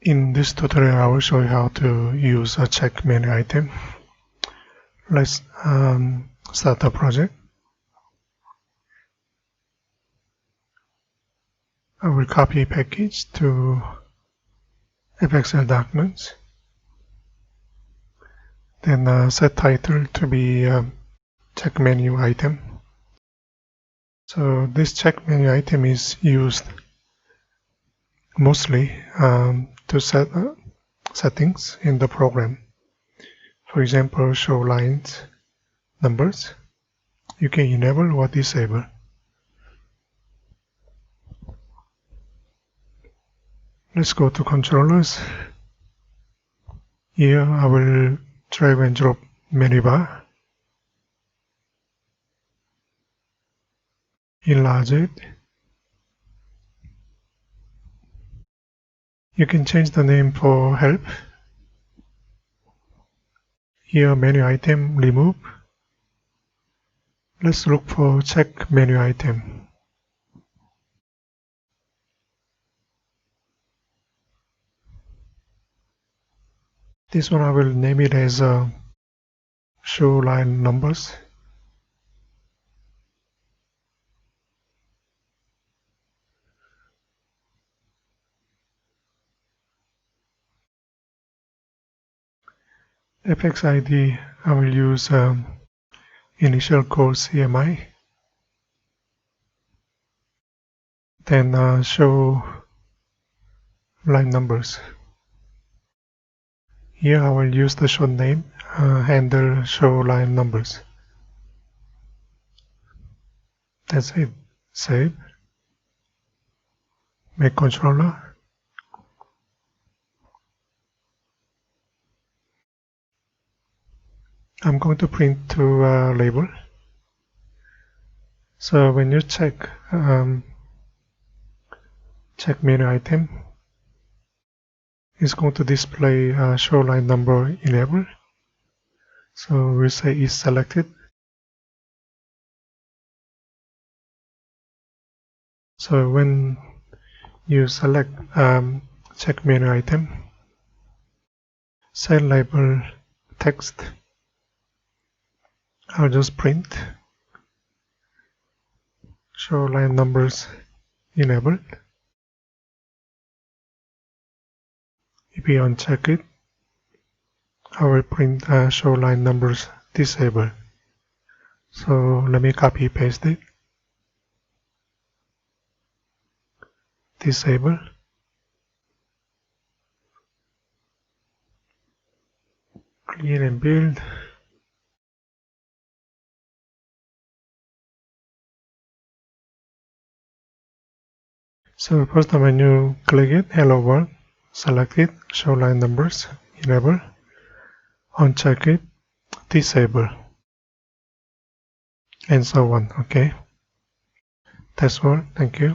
In this tutorial, I will show you how to use a check menu item. Let's start the project. I will copy package to FXL documents. Then set title to be check menu item. So this check menu item is used mostly to set settings in the program. For example, show lines, numbers. You can enable or disable. Let's go to controllers. Here I will drag and drop menu bar, enlarge it. You can change the name for help. Here menu item remove. Let's look for check menu item. This one I will name it as show line numbers. FX ID I will use initial code CMI. Then show line numbers. Here I will use the short name handle show line numbers. That's it. Save. Make controller. I'm going to print to label. So when you check menu item, it's going to display show line number enable. So we'll say is selected. So when you select check menu item, set label text, I'll just print show line numbers enabled. If you uncheck it, I will print show line numbers disabled. So let me copy paste it. Disable. Clean and build. So first when you click it, hello world, select it, show line numbers, enable, uncheck it, disable, and so on. Okay, that's all. Thank you.